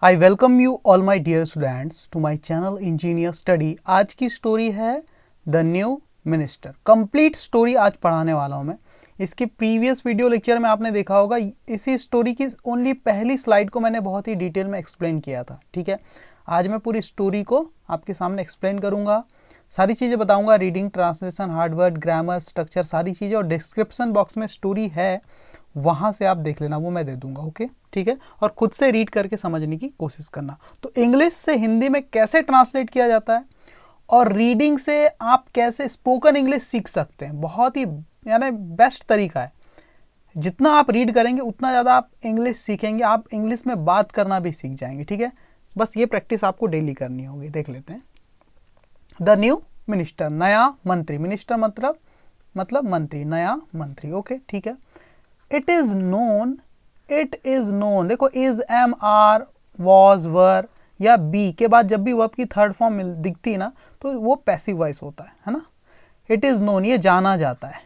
I welcome you all my dear students to my channel Engineer Study. आज की story है the new minister. Complete story आज पढ़ाने वाला हूँ मैं। इसके प्रीवियस वीडियो लेक्चर में आपने देखा होगा, इसी स्टोरी की ओनली पहली स्लाइड को मैंने बहुत ही डिटेल में एक्सप्लेन किया था। ठीक है, आज मैं पूरी स्टोरी को आपके सामने एक्सप्लेन करूँगा, सारी चीज़ें बताऊँगा, reading, translation, Harvard, grammar, structure, सारी चीज़ें। और डिस्क्रिप्शन बॉक्स में स्टोरी है, वहाँ से आप देख लेना, वो मैं दे दूंगा। ओके, ठीक है, और खुद से रीड करके समझने की कोशिश करना। तो इंग्लिश से हिंदी में कैसे ट्रांसलेट किया जाता है और रीडिंग से आप कैसे स्पोकन इंग्लिश सीख सकते हैं, बहुत ही यानी बेस्ट तरीका है। जितना आप रीड करेंगे उतना ज़्यादा आप इंग्लिश सीखेंगे, आप इंग्लिश में बात करना भी सीख जाएंगे। ठीक है, बस ये प्रैक्टिस आपको डेली करनी होगी। देख लेते हैं। द न्यू मिनिस्टर, नया मंत्री। मिनिस्टर मतलब मंत्री, नया मंत्री। ओके, ठीक है। इट इज नोन, देखो इज, एम, आर, वॉज, वर या बी के बाद जब भी वर्ब की थर्ड फॉर्म दिखती है ना, तो वो पैसिव वॉइस होता है ना। इट इज नोन, ये जाना जाता है,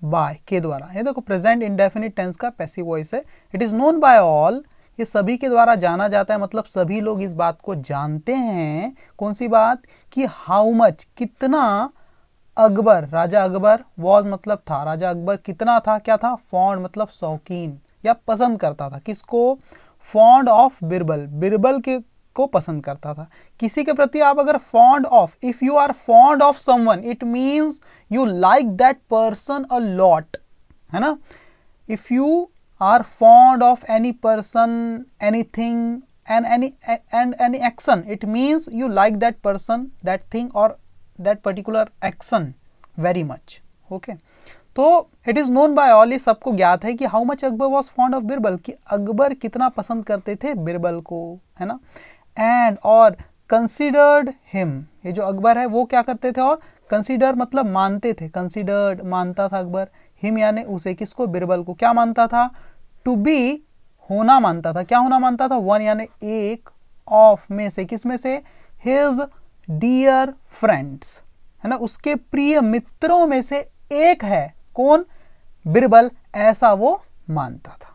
बाय के द्वारा। ये देखो प्रेजेंट इंडेफिनिट टेंस का पैसिव वॉइस है। It is known by all, ये सभी के द्वारा जाना जाता है, मतलब सभी लोग इस बात को जानते हैं। कौन सी बात? कि हाउ मच, कितना, अकबर, राजा अकबर, वॉज मतलब था, राजा अकबर कितना था, क्या था, फॉन्ड मतलब शौकीन या पसंद करता था। किसको? फॉन्ड ऑफ बिरबल, बिरबल के को पसंद करता था। किसी के प्रति आप अगर fond of, if you are fond of someone, it means you like that person a lot, है ना। If you are fond of any person, anything and any action, it means you like that person, that thing or that particular action very much. Okay, तो it is known by all, ये सबको ज्ञात है कि how much Akbar was fond of Birbal, कि अकबर कितना पसंद करते थे बिरबल को, है ना। एंड और कंसिडर्ड हिम, ये जो अकबर है वो क्या करते थे, और कंसिडर मतलब मानते थे, कंसिडर्ड मानता था अकबर, हिम यानी उसे, किसको, बिरबल को, क्या मानता था, टू बी होना मानता था। क्या होना मानता था? वन यानी एक, ऑफ में से, किस में से, हिज डियर फ्रेंड्स, है ना, उसके प्रिय मित्रों में से एक है। कौन? बिरबल, ऐसा वो मानता था।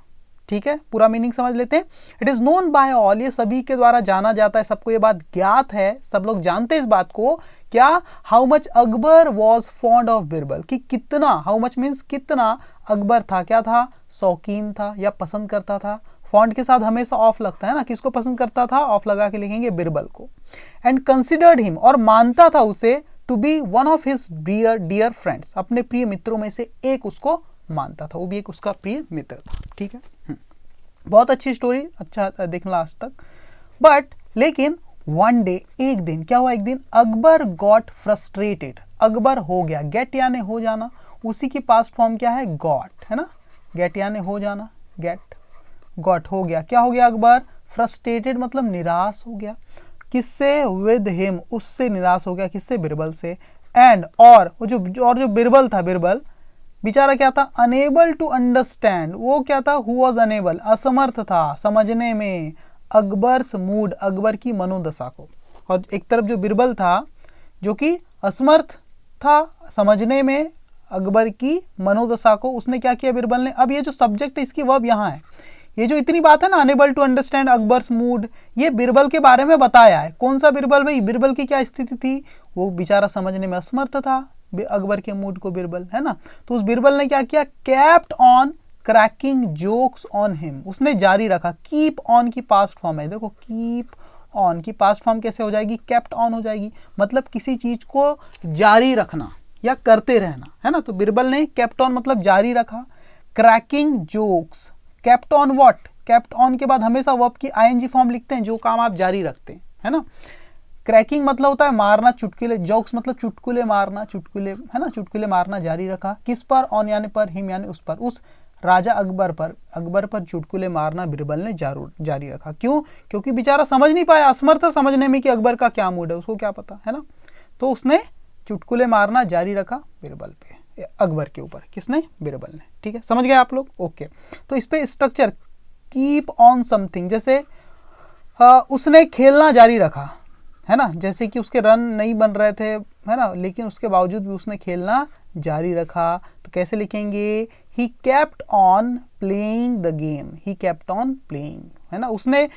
ठीक है, पूरा मीनिंग समझ लेते हैं। It is known by all, ये सभी के द्वारा जाना जाता है, सबको ये बात ज्ञात है, सब लोग जानते हैं इस बात को। क्या? How much Akbar was fond of Birbal, कि कितना, हाउ मच मीन्स कितना, अकबर था, क्या था, शौकीन था या पसंद करता था। फॉन्ड के साथ हमेशा ऑफ लगता है ना, किसको पसंद करता था, ऑफ लगा के लिखेंगे बिरबल को। एंड कंसिडर्ड हिम, और मानता था उसे, to be one of his dear friends, अपने प्रिय मित्रों में से एक उसको मानता था, वो भी एक उसका प्रिय मित्र था। ठीक है, बहुत अच्छी स्टोरी, अच्छा देखना लास्ट तक। बट लेकिन वन डे, एक दिन क्या हुआ, एक दिन अकबर गॉट फ्रस्ट्रेटेड, अकबर हो गया, गेट यानी हो जाना, उसी की पास्ट फॉर्म क्या है, गॉट, है ना, गेट यानी हो जाना, गेट, गॉट हो गया, क्या हो गया, अकबर फ्रस्ट्रेटेड मतलब निराश हो गया। किससे? विद हिम, उससे निराश हो गया, किससे, बिरबल से। एंड और जो बिरबल था, बिरबल बेचारा क्या था, अनेबल टू अंडरस्टैंड, वो क्या था, हु वॉज अनेबल, असमर्थ था समझने में, अकबर्स मूड, अकबर की मनोदशा को। और एक तरफ जो बिरबल था जो कि असमर्थ था समझने में अकबर की मनोदशा को, उसने क्या किया बिरबल ने। अब ये जो सब्जेक्ट है इसकी वर्ब यहाँ है, ये जो इतनी बात है ना, unable to understand Akbar's mood, ये बिरबल के बारे में बताया है। कौन सा बिरबल भाई? बिरबल की क्या स्थिति थी, वो बेचारा समझने में असमर्थ था अकबर के मूड को, बिरबल, है ना। तो उस बिरबल ने क्या किया, kept on cracking jokes on him, उसने जारी रखा। कीप ऑन की पास्ट फॉर्म है, देखो कीप ऑन की पास्ट फॉर्म कैसे हो जाएगी, कैप्ट ऑन हो जाएगी, मतलब किसी चीज को जारी रखना या करते रहना, है ना। तो बिरबल ने कैप्ट ऑन मतलब जारी रखा, cracking jokes, kept on what, kept on के बाद हमेशा वर्ब की आईएनजी फॉर्म लिखते हैं, जो काम आप जारी रखते हैं, है ना। क्रैकिंग मतलब होता है मारना, चुटकुले, जोक्स मतलब चुटकुले मारना, चुटकुले, है ना, चुटकुले मारना जारी रखा। किस पर? ऑन यानी पर, हिम यानी उस पर, उस राजा अकबर पर चुटकुले मारना बिरबल ने जारी रखा। क्यों? क्योंकि बेचारा समझ नहीं पाया, असमर्थ समझने में कि अकबर का क्या मूड है, उसको क्या पता, है ना। तो उसने चुटकुले मारना जारी रखा बिरबल पे, अकबर के ऊपर, किसने? बिरबल ने। ठीक है, समझ गए आप लोग? ओके, तो इस पे स्ट्रक्चर, कीप ऑन समथिंग, जैसे उसने खेलना जारी रखा, है ना, जैसे कि उसके रन नहीं बन रहे थे, है ना, लेकिन उसके बावजूद भी उसने खेलना जारी रखा। तो कैसे लिखेंगे, he kept on playing the game, he kept on playing, है ना, उसने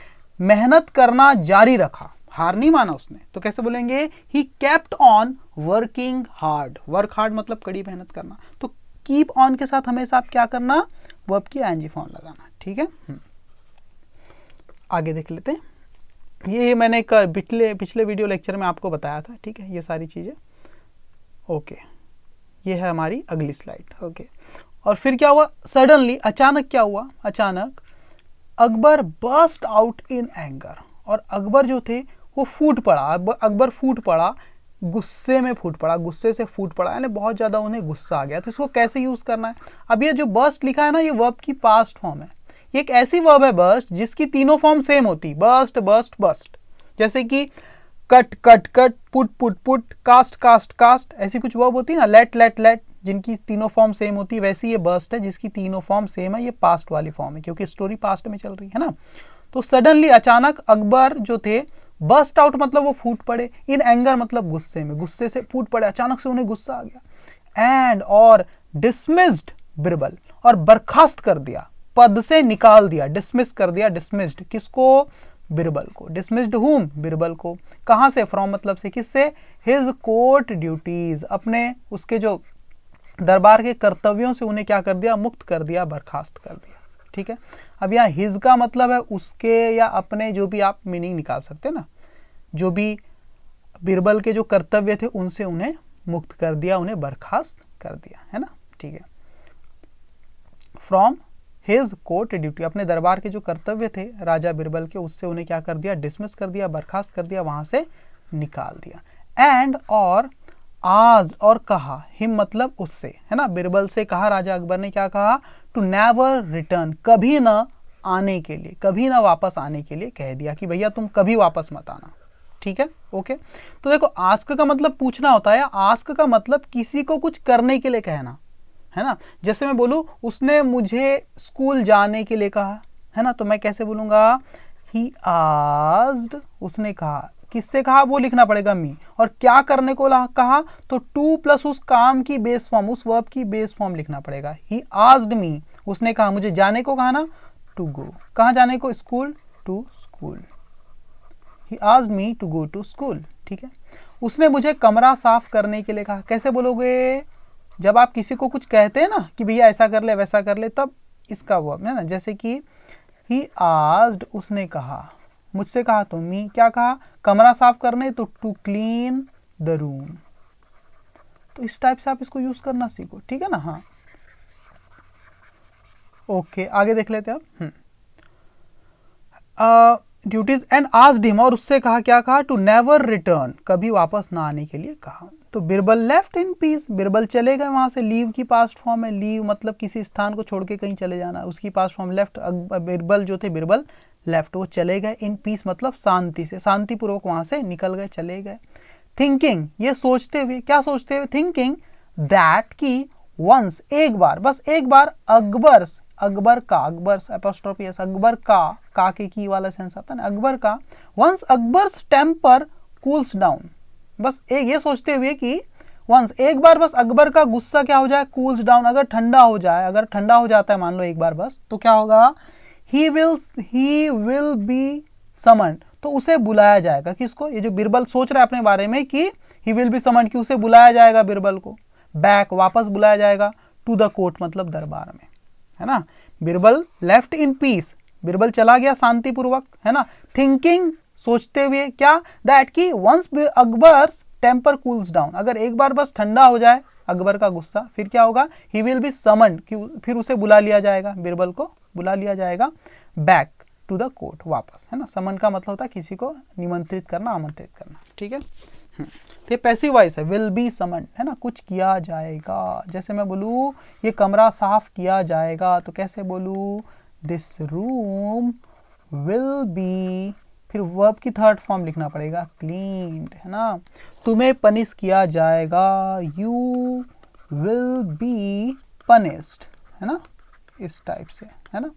मेहनत करना जारी रखा, हार नहीं माना उसने, तो कैसे बोलेंगे, he kept on working hard. Work hard मतलब कड़ी मेहनत करना, तो कीप ऑन के साथ हमेशा आप क्या करना, वर्ब की आईएनजी फॉर्म लगाना, ठीक है। आगे देख लेते हैं, ये मैंने पिछले वीडियो लेक्चर में आपको बताया था, ठीक है, ये सारी चीजें। ओके, ये है हमारी अगली स्लाइड। ओके, और फिर क्या हुआ, सडनली, अचानक क्या हुआ, अचानक Akbar burst out in anger, और अकबर जो थे वो फूट पड़ा, अकबर फूट पड़ा, गुस्से में फूट पड़ा, गुस्से से फूट पड़ा, यानी बहुत ज़्यादा उन्हें गुस्सा आ गया। तो इसको कैसे यूज़ करना है, अब ये जो बर्स्ट लिखा है ना, ये वर्ब की पास्ट फॉर्म है। ये एक ऐसी वर्ब है बर्स्ट जिसकी तीनों फॉर्म सेम होती, बर्स्ट बर्स्ट बर्स्ट, जैसे कि cut cut cut, put put put, cast cast cast, ऐसी कुछ वर्ब होती है ना, लेट लेट लेट, जिनकी तीनों फॉर्म सेम होती है। वैसे ये बर्स्ट है जिसकी तीनों फॉर्म सेम है, ये पास्ट वाली फॉर्म है क्योंकि स्टोरी पास्ट में चल रही है ना। तो सडनली, अचानक, अकबर जो थे बर्स्ट आउट मतलब वो फूट पड़े, इन एंगर मतलब गुस्से में, गुस्से से फूट पड़े, अचानक से उन्हें गुस्सा आ गया, एंड और डिसमिस्ड बिरबल, और बर्खास्त कर दिया, पद से निकाल दिया, डिसमिस कर दिया, डिसमिस्ड किसको, बिरबल को। डिसमिस्ड हुम, बिरबल को। कहां से, फ्रॉम मतलब से, किससे, हिज कोर्ट ड्यूटीज, अपने उसके जो दरबार के कर्तव्यों से उन्हें क्या कर दिया, मुक्त कर दिया, बर्खास्त कर दिया, ठीक है। अब यहाँ हिज का मतलब है उसके या अपने, जो भी आप मीनिंग निकाल सकते हैं ना, जो भी बिरबल के जो कर्तव्य थे उनसे उन्हें मुक्त कर दिया, उन्हें बर्खास्त कर दिया, है ना, ठीक है। फ्रॉम हिज कोर्ट ड्यूटी, अपने दरबार के जो कर्तव्य थे राजा बिरबल के, उससे उन्हें क्या कर दिया, डिसमिस कर दिया, बर्खास्त कर दिया, वहां से निकाल दिया। एंड और आज, और कहा, हिम मतलब उससे, है ना, बिरबल से कहा, राजा अकबर ने क्या कहा, टू नेवर रिटर्न, कभी ना आने के लिए, कभी ना वापस आने के लिए कह दिया कि भैया तुम कभी वापस मत आना, ठीक है। ओके, तो देखो, आस्क का मतलब पूछना होता है, आस्क का मतलब किसी को कुछ करने के लिए कहना, है ना। जैसे मैं बोलूं, उसने मुझे स्कूल जाने के लिए कहा, है ना, तो मैं कैसे बोलूंगा, ही आस्क्ड, उसने कहा, किससे कहा, वो लिखना पड़ेगा मी, और क्या करने को कहा, तो टू प्लस उस काम की बेस फॉर्म, उस वर्ब की बेस फॉर्म लिखना पड़ेगा। ही आस्क्ड मी, उसने कहा, मुझे जाने को कहा ना, टू गो, कहाँ जाने को, school, to school. He asked me to go to school, ठीक है। उसने मुझे कमरा साफ करने के लिए कहा, कैसे बोलोगे, जब आप किसी को कुछ कहते हैं ना कि भैया ऐसा कर ले वैसा कर ले, तब इसका वर्ब है ना, जैसे कि ही आस्क्ड, उसने कहा, मुझसे कहा, तो मी क्या कहा, कमरा साफ करने, तो टू क्लीन द रूम। तो इस टाइप से आप इसको यूज करना सीखो, ठीक है ना। हाँ, ओके, आगे देख लेते हैं आप। ड्यूटीज एंड आस्क्ड हिम, और उससे कहा, क्या कहा, टू नेवर रिटर्न, कभी वापस ना आने के लिए कहा। तो Birbal left in peace, Birbal चले गए वहां से, लीव की पास्ट फॉर्म है, लीव मतलब किसी स्थान को छोड़ के कहीं चले जाना, उसकी पास्ट फॉर्म लेफ्ट। बिरबल जो थे, बिरबल लेफ्ट, वो चले गए, इन पीस मतलब शांति से, शांतिपूर्वक वहां से निकल गए, चले गए। थिंकिंग, ये सोचते हुए, क्या सोचते हुए, थिंकिंग दैट की वंस, एक बार, बस एक बार, अकबर्स, अकबर का, अकबर्स एपोस्ट्रोफी एस, अकबर का के की वाला सेंस आता है ना, अकबर का, once Akbar's temper cools down, बस एक ये सोचते हुए कि वंस, एक बार बस अकबर का गुस्सा क्या हो जाए, कूल्स डाउन, अगर ठंडा हो जाए, अगर ठंडा हो जाता है मान लो एक बार बस, तो क्या होगा, ही विल बी समन्ड, तो उसे बुलाया जाएगा, किसको, ये जो बिरबल सोच रहा है अपने बारे में कि ही विल बी समन्ड, कि उसे बुलाया जाएगा बिरबल को, बैक वापस बुलाया जाएगा, टू द कोर्ट मतलब दरबार में, है ना। Birbal left in peace, Birbal चला गया शांतिपूर्वक, है ना। थिंकिंग, सोचते हुए, क्या, दैट की once Akbar's temper cools down, अगर एक बार बस ठंडा हो जाए अकबर का गुस्सा, फिर क्या होगा, ही विल बी समन्ड, फिर उसे बुला लिया जाएगा, बिरबल को बुला लिया जाएगा, बैक टू द कोर्ट, वापस, है ना। समन का मतलब होता है किसी को निमंत्रित करना, आमंत्रित करना, ठीक है। तो ये पैसिव वॉइस है, विल बी समन्ड, है ना, कुछ किया जाएगा। जैसे मैं बोलूँ ये कमरा साफ किया जाएगा, तो कैसे बोलूँ, दिस रूम विल बी, फिर वर्ब की थर्ड फॉर्म लिखना पड़ेगा, क्लीन्ड, है ना। तुम्हें पनिश किया जाएगा, यू विल बी पनिश्ड, है ना, इस टाइप से, है ना।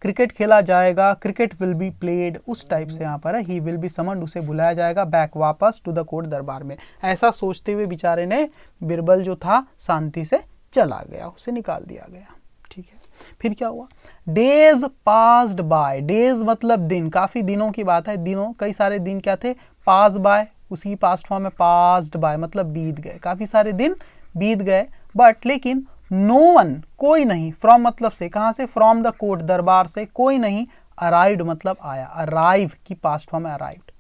क्रिकेट खेला जाएगा, क्रिकेट विल बी प्लेड, उस टाइप से यहाँ पर है, ही विल बी समन्ड, उसे बुलाया जाएगा, बैक वापस, टू द कोर्ट दरबार में। ऐसा सोचते हुए बेचारे ने, बिरबल जो था शांति से चला गया, उसे निकाल दिया गया, ठीक है। फिर क्या हुआ, डेज पास्ड बाय, डेज मतलब दिन, काफी दिनों की बात है, दिनों कई सारे दिन क्या थे, पास बाय, उसी पास्ट फॉर्म में पास्ड बाय मतलब बीत गए, काफी सारे दिन बीत गए, बट लेकिन नो वन कोई नहीं, फ्रॉम मतलब से, कहां से, फ्रॉम द कोर्ट दरबार से, कोई नहीं, अराइव्ड मतलब आया, अराइव की पास्ट फॉर्म है अराइव्ड,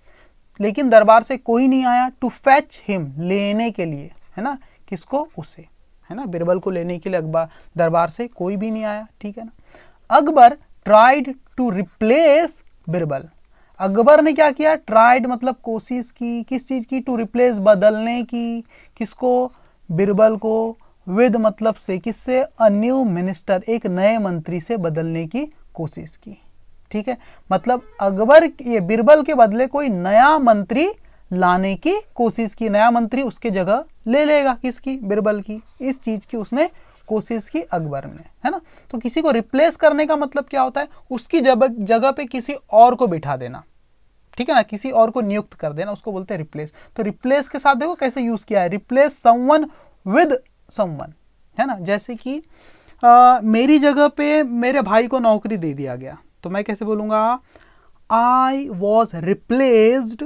लेकिन दरबार से कोई नहीं आया, टू फैच हिम लेने के लिए, है ना, किसको, उसे, है ना, बिरबल को लेने के लिए अकबर दरबार से कोई भी नहीं आया, ठीक है ना। Akbar tried to replace Birbal, Akbar ने क्या किया, ट्राइड मतलब कोशिश की, किस चीज की, टू रिप्लेस बदलने की, किसको, बिरबल को, विद मतलब से, किससे, अ न्यू मिनिस्टर एक नए मंत्री से बदलने की कोशिश की, ठीक है, मतलब अकबर ये बिरबल के बदले कोई नया मंत्री लाने की कोशिश की, नया मंत्री उसके जगह ले लेगा, किसकी, बिरबल की, इस चीज की उसने कोशिश की अकबर ने, है ना। तो किसी को रिप्लेस करने का मतलब क्या होता है, उसकी जगह पे किसी और को बिठा देना, ठीक है ना, किसी और को नियुक्त कर देना, उसको बोलते हैं रिप्लेस। तो रिप्लेस के साथ देखो कैसे यूज किया है, रिप्लेस समवन विद समवन, है ना, जैसे कि मेरी जगह पे मेरे भाई को नौकरी दे दिया गया, तो मैं कैसे बोलूंगा, I was replaced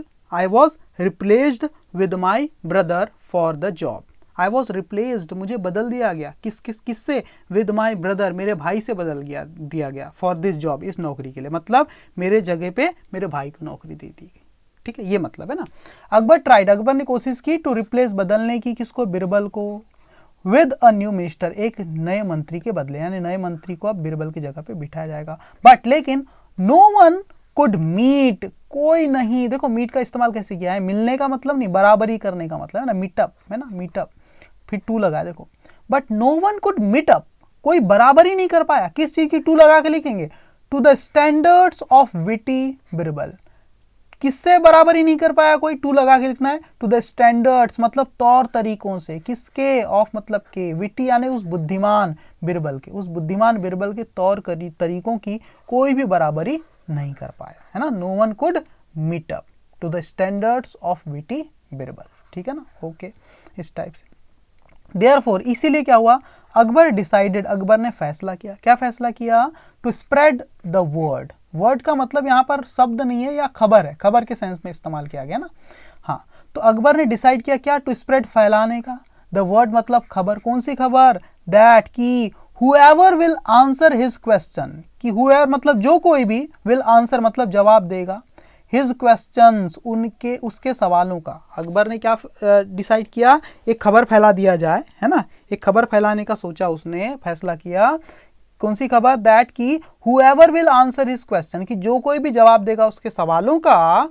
with my brother for the job, I was replaced मुझे बदल दिया गया, किससे, विद माई ब्रदर मेरे भाई से दिया गया, फॉर दिस जॉब इस नौकरी के लिए, मतलब मेरे जगह पे मेरे भाई को नौकरी दे दी गई, ठीक है, ये मतलब है ना। अकबर ट्राइड, अकबर ने कोशिश की, टू रिप्लेस बदलने की, किसको, बिरबल को, विद अ न्यू मिनिस्टर एक नए मंत्री के बदले, यानी नए मंत्री को अब बिरबल की जगह पे बिठाया जाएगा, बट लेकिन नो वन कुड मीट, कोई नहीं, देखो मीट का इस्तेमाल कैसे किया है, मिलने का मतलब नहीं, बराबरी करने का मतलब है ना, मीटअप है ना, मीटअप, फिर टू लगा देखो, but no one could meet up, कोई बराबरी नहीं कर पाया, किस चीज की, टू लगा के लिखेंगे, to the standards of witty Birbal, किससे बराबरी नहीं कर पाया कोई, टू लगा के लिखना है, टू द स्टैंडर्ड्स मतलब तौर तरीकों से, किसके, ऑफ मतलब के, विटी यानी उस बुद्धिमान बिरबल के, उस बुद्धिमान बिरबल के तौर तरीकों की कोई भी बराबरी नहीं कर पाया, है ना, no one could meet up to the standards of witty Birbal, ठीक है ना, ओके, इस टाइप से। देयरफॉर इसीलिए क्या हुआ, अकबर डिसाइडेड, अकबर ने फैसला किया, क्या फैसला किया, to spread the word, word का मतलब यहाँ पर शब्द नहीं है या खबर है, खबर के सेंस में इस्तेमाल किया गया ना, हाँ, तो अकबर ने डिसाइड किया क्या, टू स्प्रेड फैलाने का, द वर्ड मतलब खबर, कौन सी खबर, दैट की whoever will answer his question, कि whoever मतलब जो कोई भी, will answer मतलब जवाब देगा, his questions उनके उसके सवालों का, अकबर ने क्या डिसाइड किया, एक खबर फैला दिया जाए, है ना, एक खबर फैलाने का सोचा उसने, फैसला किया, कौन सी खबर, दैट की whoever will answer his question, कि जो कोई भी जवाब देगा उसके सवालों का,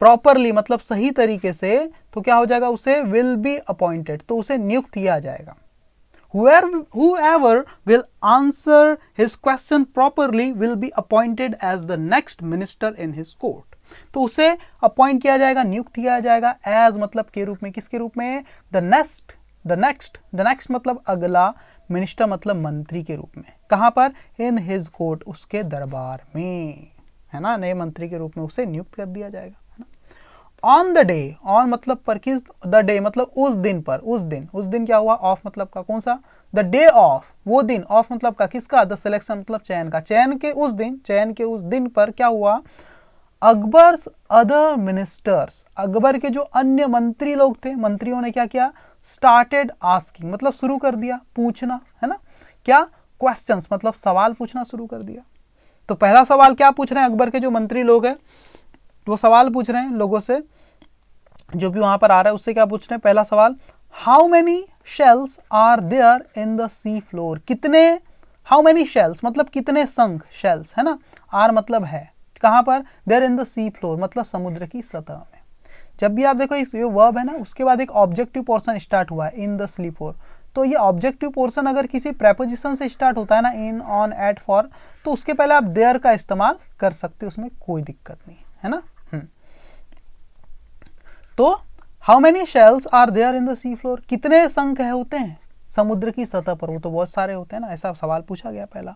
प्रॉपरली मतलब सही तरीके से, तो क्या हो जाएगा, उसे will be appointed, तो उसे नियुक्त किया जाएगा, whoever will answer his question properly will be appointed as the next minister in his court, तो उसे अपॉइंट किया जाएगा, नियुक्त किया जाएगा, एज मतलब के रूप में, किसके रूप में, द नेक्स्ट मतलब अगला, मिनिस्टर मतलब मंत्री के रूप में, कहां पर, इन हिज कोर्ट उसके दरबार में, है ना, नए मंत्री के रूप में उसे नियुक्त कर दिया जाएगा, है ना। ऑन द डे, ऑन मतलब पर, किस, द डे मतलब उस दिन पर, उस दिन क्या हुआ, ऑफ मतलब का, कौन सा, द डे ऑफ वो दिन, ऑफ मतलब का, किसका, द सिलेक्शन मतलब चयन का, चयन के उस दिन पर क्या हुआ, अकबर्स अदर मिनिस्टर्स, अकबर के जो अन्य मंत्री लोग थे, मंत्रियों ने क्या किया, स्टार्टेड आस्किंग मतलब शुरू कर दिया पूछना, है ना, क्या, क्वेश्चंस मतलब सवाल पूछना शुरू कर दिया। तो पहला सवाल क्या पूछ रहे हैं, अकबर के जो मंत्री लोग हैं वो सवाल पूछ रहे हैं लोगों से, जो भी वहां पर आ रहा है उससे क्या पूछ रहे हैं, पहला सवाल, how many shells are there in the sea floor, कितने, हाउ मेनी शेल्स मतलब कितने शंख, शेल्स है ना, आर मतलब है, कहां पर, there in the sea floor मतलब समुद्र की सतह में। जब भी आप देखो इस ये वर्ब है ना, उसके बाद एक ऑब्जेक्टिव पोर्शन स्टार्ट हुआ है, इन द सी फ्लोर, तो ये ऑब्जेक्टिव पोर्शन अगर किसी प्रेपोजिशन से स्टार्ट होता है ना, इन, ऑन, एट, फॉर, तो उसके पहले आप देयर का इस्तेमाल कर सकते हो, उसमें कोई दिक्कत नहीं है ना। तो how many shells are there in the sea floor, कितने शंख है होते हैं समुद्र की सतह पर, वो तो बहुत सारे होते हैं ना, ऐसा सवाल पूछा गया पहला।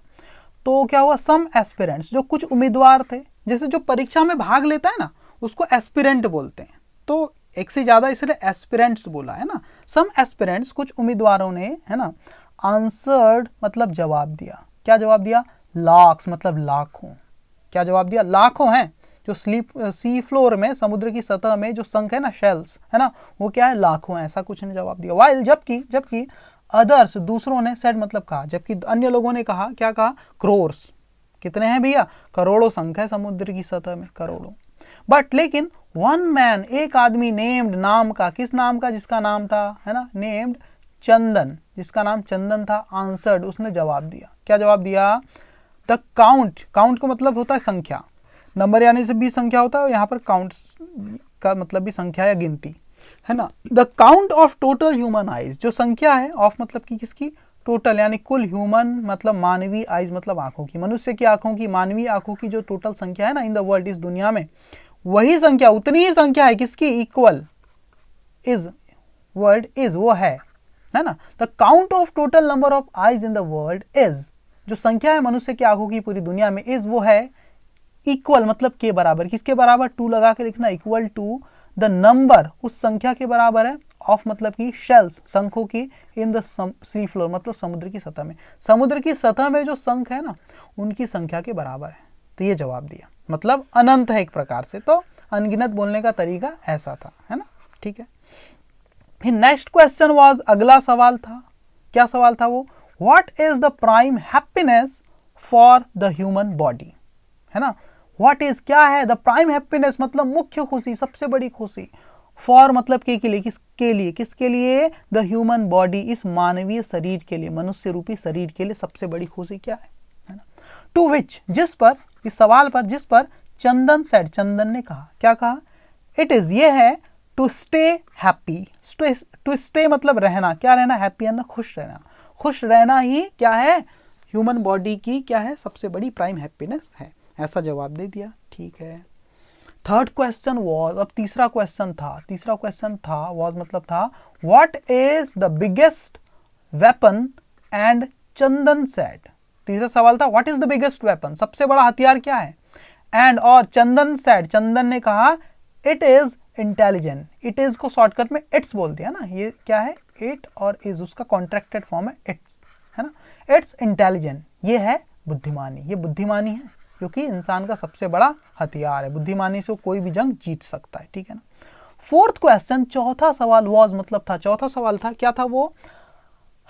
तो क्या हुआ, सम एस्पिरेंट्स, जो कुछ उम्मीदवार थे, जैसे जो परीक्षा में भाग लेता है ना उसको एस्पिरेंट बोलते हैं, तो एक से ज्यादा इसलिए एस्पिरेंट्स बोला है ना, सम एस्पिरेंट्स कुछ उम्मीदवारों ने, है ना, आंसर्ड मतलब जवाब दिया, क्या जवाब दिया? लाख्स मतलब लाखों। क्या जवाब दिया? लाखों हैं। जो सी फ्लोर में, समुद्र की सतह में जो संख है ना, शेल्स है ना, वो क्या है? लाखों है। ऐसा कुछ ने जवाब दिया। वाइल जबकि अदर्स दूसरों ने, सेड मतलब कहा, जबकि अन्य लोगों ने कहा, क्या कहा? क्रोर्स। कितने हैं भैया? करोड़ों संख है समुद्र की सतह में, करोड़ों। बट लेकिन वन मैन, एक आदमी, नेम्ड नाम का, किस नाम का? जिसका नाम था, है ना, नेम्ड चंदन, जिसका नाम चंदन था, आंसर्ड, उसने जवाब दिया। क्या जवाब दिया? द काउंट, काउंट का मतलब होता है संख्या, नंबर यानी से भी संख्या होता है, यहाँ पर काउंट का मतलब भी संख्या या गिनती, है ना। The count of total human eyes, जो संख्या है, ऑफ मतलब की किसकी? टोटल यानी कुल, ह्यूमन मतलब मानवीय, आइज मतलब आंखों की, मनुष्य की आंखों की, मानवीय आंखों की जो टोटल संख्या है ना इन द वर्ल्ड, इस दुनिया में, वही संख्या, उतनी ही संख्या है किसकी? इक्वल इज वर्ल्ड इज, वो है ना। The count of total number of eyes in the world is, जो संख्या है मनुष्य की आंखों की पूरी दुनिया में, इज वो है इक्वल मतलब के बराबर, किसके बराबर? टू लगा के लिखना, इक्वल टू द नंबर, उस संख्या के बराबर है, ऑफ मतलब की शेल्स, शंखों की, इन द सी फ्लोर मतलब समुद्र की सतह में, समुद्र की सतह में जो शंख है ना, उनकी संख्या के बराबर है। तो ये जवाब दिया, मतलब अनंत है एक प्रकार से। तो अनगिनत बोलने का तरीका ऐसा था, है ना, ठीक है। फिर नेक्स्ट क्वेश्चन वाज, अगला सवाल था, क्या सवाल था वो? What is the prime happiness for the human body, है ना। व्हाट इज, क्या है? द प्राइम हैप्पीनेस मतलब मुख्य खुशी, सबसे बड़ी खुशी, फॉर मतलब के लिए, किसके लिए? किसके लिए? द ह्यूमन बॉडी, इस मानवीय शरीर के लिए, मनुष्य रूपी शरीर के लिए सबसे बड़ी खुशी क्या है ना। टू विच, जिस पर, इस सवाल पर, जिस पर चंदन सेड, चंदन ने कहा, क्या कहा? इट इज, ये है, to stay happy, to stay मतलब रहना, क्या रहना? हैप्पी यानी खुश रहना, खुश रहना ही क्या है? ह्यूमन बॉडी की क्या है? सबसे बड़ी प्राइम हैप्पीनेस है। ऐसा जवाब दे दिया, ठीक है। थर्ड क्वेश्चन वॉज, अब तीसरा क्वेश्चन था, वॉज मतलब था, what is the biggest weapon, and Chandan said, तीसरा सवाल था, what is the biggest weapon, सबसे बड़ा हथियार क्या है? एंड, और चंदन सेड, चंदन ने कहा, it is intelligent, it is को शॉर्टकट में इट्स बोल दिया ना, ये क्या है? इट और इज, उसका कॉन्ट्रैक्टेड फॉर्म है इट्स, है ना। इट्स इंटेलिजेंट, ये है बुद्धिमानी, ये बुद्धिमानी है, क्योंकि इंसान का सबसे बड़ा हथियार है, बुद्धिमानी से कोई भी जंग जीत सकता है, ठीक है ना। फोर्थ क्वेश्चन, चौथा सवाल, वॉज मतलब था, चौथा सवाल था, क्या था वो?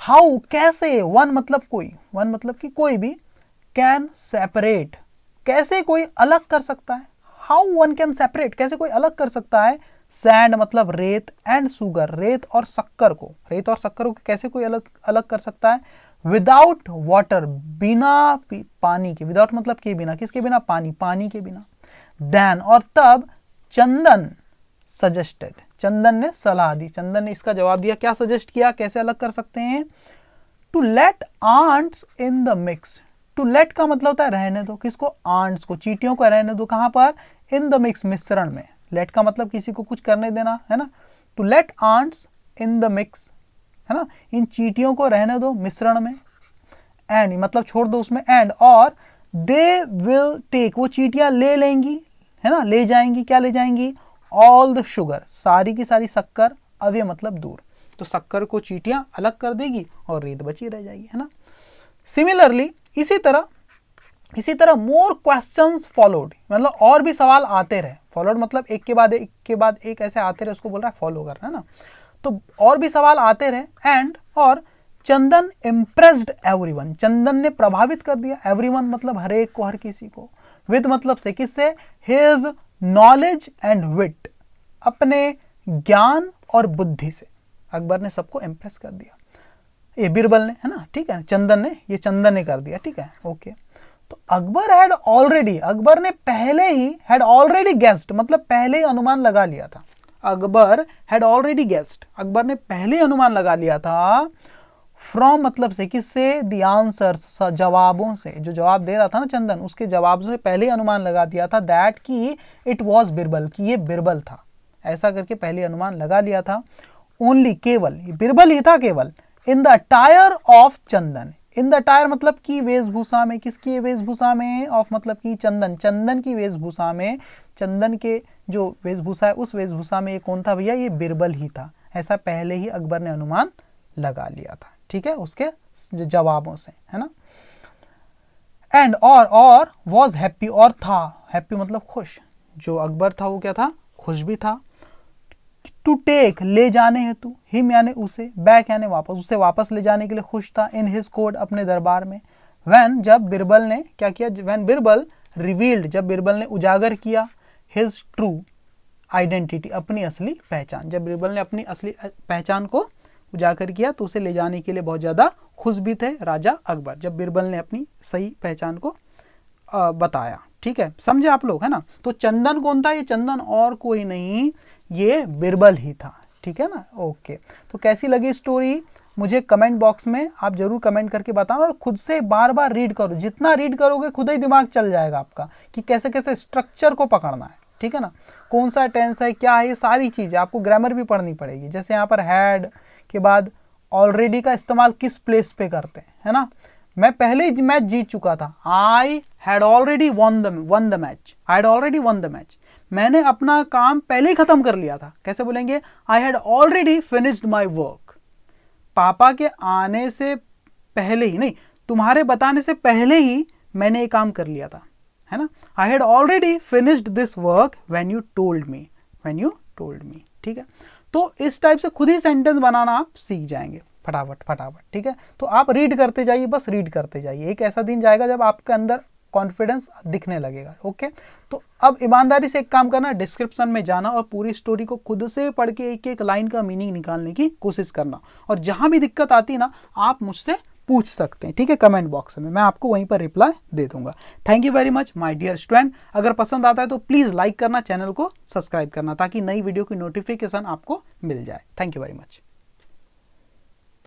हाउ, कैसे, वन मतलब कोई, वन मतलब कि कोई भी, कैन सेपरेट, कैसे कोई अलग कर सकता है, हाउ वन कैन सेपरेट, कैसे कोई अलग कर सकता है, सैंड मतलब रेत, एंड सुगर, रेत और शक्कर को, रेत और शक्कर को कैसे कोई अलग कर सकता है, विदाउट वाटर, बिना पानी के, विदाउट मतलब के बिना, किसके बिना? पानी के बिना। देन, और तब, चंदन सजेस्टेड, चंदन ने सलाह दी, चंदन ने इसका जवाब दिया, क्या सजेस्ट किया, कैसे अलग कर सकते हैं? To let ants in the mix, to let का मतलब होता है रहने दो, किसको? आंट्स को, चींटियों को रहने दो, कहां पर? इन द मिक्स, मिश्रण में। लेट का मतलब किसी को कुछ करने देना, है ना। To let ants in the mix, है ना, इन चींटियों को रहने दो मिश्रण में, एंड मतलब छोड़ दो उसमें, एंड, और दे विल टेक, वो चींटियां ले लेंगी, है ना, ले जाएंगी, क्या ले जाएंगी? ऑल द शुगर, सारी की सारी शक्कर, अवे मतलब दूर, तो शक्कर को चींटियां अलग कर देगी और रेत बची रह जाएगी, है ना। सिमिलरली, इसी तरह मोर क्वेश्चंस फॉलोड, मतलब और भी सवाल आते रहे, फॉलोड मतलब एक के बाद एक ऐसे आते रहे, उसको बोल रहा है फॉलो करना, है ना। तो और भी सवाल आते रहे, एंड, और चंदन इम्प्रेस्ड एवरीवन, चंदन ने प्रभावित कर दिया, एवरीवन मतलब हर एक को, हर किसी को, विद मतलब से, किससे? हिज नॉलेज एंड विट, अपने ज्ञान और बुद्धि से अकबर ने सबको इम्प्रेस कर दिया, ये बीरबल ने, है ना, ठीक है, चंदन ने कर दिया, ठीक है, ओके। तो अकबर ने पहले ही हैड ऑलरेडी गेस्ड, मतलब पहले ही अनुमान लगा लिया था, Akbar had already guessed, Akbar ने पहले अनुमान लगा लिया था, फ्रॉम मतलब से, किससे? द आंसर्स, जवाबों से, जो जवाब दे रहा था ना चंदन, उसके जवाब से पहले ही अनुमान लगा दिया था, दैट की इट वॉज बिरबल, कि ये बिरबल था, ऐसा करके पहले अनुमान लगा लिया था। ओनली, केवल, बिरबल ही था केवल, in the attire of Chandan, in the attire मतलब की वेशभूषा में, किसकी वेशभूषा में? ऑफ मतलब की चंदन, चंदन की वेशभूषा में, चंदन के जो वेशभूषा है उस वेशभूषा में ये कौन था भैया? ये बिरबल ही था, ऐसा पहले ही अकबर ने अनुमान लगा लिया था, ठीक है, उसके जवाबों से, है ना। एंड और वॉज हैप्पी, और था, हैप्पी मतलब खुश, जो अकबर था वो क्या था, खुश भी था। टू टेक ले जाने हेतु, हिम यानी उसे, बैक यानी वापस, उसे वापस ले जाने के लिए खुश था। इन हिज कोर्ट अपने दरबार में। व्हेन जब बिरबल ने क्या किया, व्हेन बिरबल रिवील्ड जब बिरबल ने उजागर किया, हिज ट्रू आइडेंटिटी अपनी असली पहचान, जब बिरबल ने अपनी असली पहचान को उजागर किया तो उसे ले जाने के लिए बहुत ज़्यादा खुश भी थे राजा अकबर, जब बिरबल ने अपनी सही पहचान को बताया। ठीक है, समझे आप लोग, है ना। तो चंदन कौन था, ये चंदन और कोई नहीं, ये बिरबल ही था। ठीक है ना, ओके। तो कैसी लगी स्टोरी, मुझे कमेंट बॉक्स में आप जरूर कमेंट करके बताना, और खुद से बार बार रीड करो, जितना रीड करोगे खुद ही दिमाग चल जाएगा आपका कि कैसे कैसे स्ट्रक्चर को पकड़ना है। ठीक है ना, कौन सा टेंस है, क्या है, ये सारी चीज़ें आपको ग्रामर भी पढ़नी पड़ेगी। जैसे यहाँ पर हैड के बाद ऑलरेडी का इस्तेमाल किस प्लेस पे करते हैं, है ना। मैं पहले ही मैच जीत चुका था, I had already one the match, I had already one the match, मैंने अपना काम पहले ही खत्म कर लिया था। कैसे बोलेंगे, I had already finished my work, पापा के आने से पहले ही, नहीं तुम्हारे बताने से पहले ही मैंने ये काम कर लिया था, है ना। I had already finished this work when you told me, when you told me. ठीक है, तो इस टाइप से खुद ही सेंटेंस बनाना आप सीख जाएंगे फटाफट फटाफट। ठीक है, तो आप रीड करते जाइए, बस रीड करते जाइए, एक ऐसा दिन जाएगा जब आपके अंदर कॉन्फिडेंस दिखने लगेगा। ओके, तो अब ईमानदारी से एक काम करना, डिस्क्रिप्शन में जाना और पूरी स्टोरी को खुद से पढ़ के एक एक लाइन का मीनिंग निकालने की कोशिश करना, और जहां भी दिक्कत आती है ना आप मुझसे पूछ सकते हैं। ठीक है, कमेंट बॉक्स में मैं आपको वहीं पर रिप्लाई दे दूंगा। Thank you very much my dear student. अगर पसंद आता है तो प्लीज़ लाइक करना, चैनल को सब्सक्राइब करना, ताकि नई वीडियो की नोटिफिकेशन आपको मिल जाए। Thank you very much.